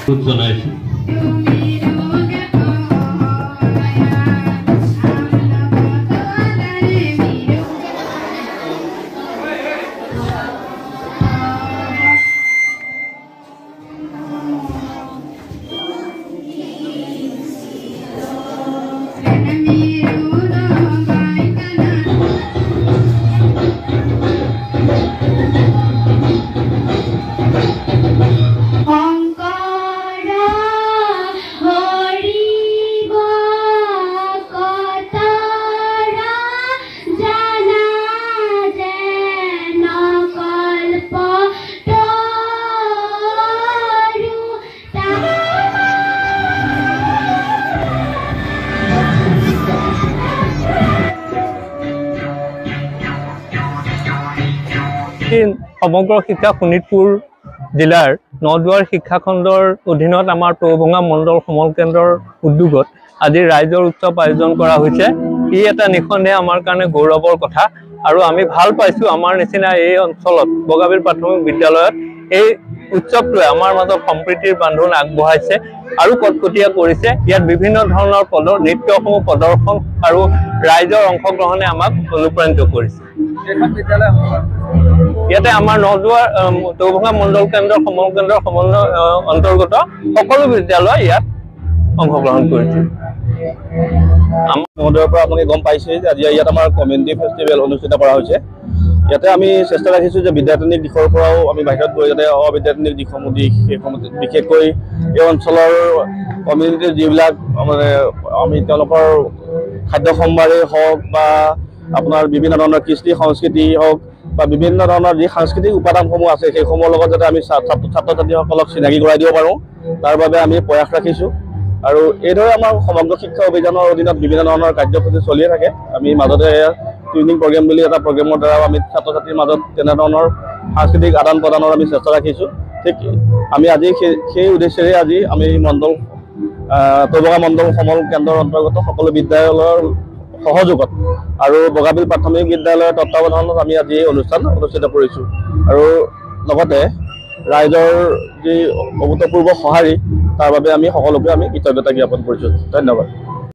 জনাইছোঁ। সমগ্ৰ শিক্ষা শোণিতপুৰ জিলাৰ নদুৱাৰ শিক্ষাখণ্ডৰ অধীনত আমাৰ তৌভঙা মণ্ডল সমল কেন্দ্ৰৰ উদ্যোগত আজি ৰাইজৰ উৎসৱ আয়োজন কৰা হৈছে। ই এটা নিঃসন্দেহে আমাৰ কাৰণে গৌৰৱৰ কথা আৰু আমি ভাল পাইছোঁ আমাৰ নিচিনা এই অঞ্চলত বগাবিল প্ৰাথমিক বিদ্যালয়ত এই উৎসৱটোৱে আমাৰ মাজত সম্প্ৰীতিৰ বান্ধোন আগবঢ়াইছে আৰু কটকটীয়া কৰিছে। ইয়াত বিভিন্ন ধৰণৰ নৃত্যসমূহ প্ৰদৰ্শন আৰু ৰাইজৰ অংশগ্ৰহণে আমাক অনুপ্ৰাণিত কৰিছে। ইয়াতে আমাৰ নদুৱাৰ তৌভঙা মণ্ডল কেন্দ্ৰ সমল কেন্দ্ৰৰ সমন্বয় অন্তৰ্গত সকলো বিদ্যালয় ইয়াত অংশগ্ৰহণ কৰিছে। আমাৰ মহোদয়ৰ পৰা আপুনি গম পাইছে যে আজি ইয়াত আমাৰ কমিউনিটি ফেষ্টিভেল অনুষ্ঠিত কৰা হৈছে। ইয়াতে আমি চেষ্টা ৰাখিছোঁ যে বিদ্যায়তনিক দিশৰ পৰাও আমি বাহিৰত গৈ যাতে অবিদ্যায়তনিক দিশসমূহ বিশেষকৈ এই অঞ্চলৰ কমিউনিটিৰ যিবিলাক মানে আমি তেওঁলোকৰ খাদ্য সম্ভাৰেই হওক বা আপোনাৰ বিভিন্ন ধৰণৰ কৃষ্টি সংস্কৃতি হওক বা বিভিন্ন ধৰণৰ যি সাংস্কৃতিক উপাদানসমূহ আছে সেইসমূহৰ লগত যাতে আমি ছাত্ৰ ছাত্ৰীসকলক চিনাকি কৰাই দিব পাৰোঁ তাৰ বাবে আমি প্ৰয়াস ৰাখিছোঁ। আৰু এইদৰে আমাৰ সমগ্ৰ শিক্ষা অভিযানৰ অধীনত বিভিন্ন ধৰণৰ কাৰ্যসূচী চলিয়ে থাকে। আমি মাজতে টুইনিং প্ৰগ্ৰেম বুলি এটা প্ৰগ্ৰেমৰ দ্বাৰাও আমি ছাত্ৰ ছাত্ৰীৰ মাজত তেনেধৰণৰ সাংস্কৃতিক আদান প্ৰদানৰ আমি চেষ্টা ৰাখিছোঁ। ঠিক আমি আজি সেই উদ্দেশ্যেৰে আজি আমি তৌভঙা মণ্ডল সমল কেন্দ্ৰৰ অন্তৰ্গত সকলো বিদ্যালয়ৰ সহযোগত আৰু বগাবিল প্ৰাথমিক বিদ্যালয়ৰ তত্বাৱধানত আমি আজি এই অনুষ্ঠান অনুষ্ঠিত কৰিছোঁ। আৰু লগতে ৰাইজৰ যি অভূতপূৰ্ব সঁহাৰি তাৰ বাবে আমি সকলোকে কৃতজ্ঞতা জ্ঞাপন কৰিছোঁ। ধন্যবাদ।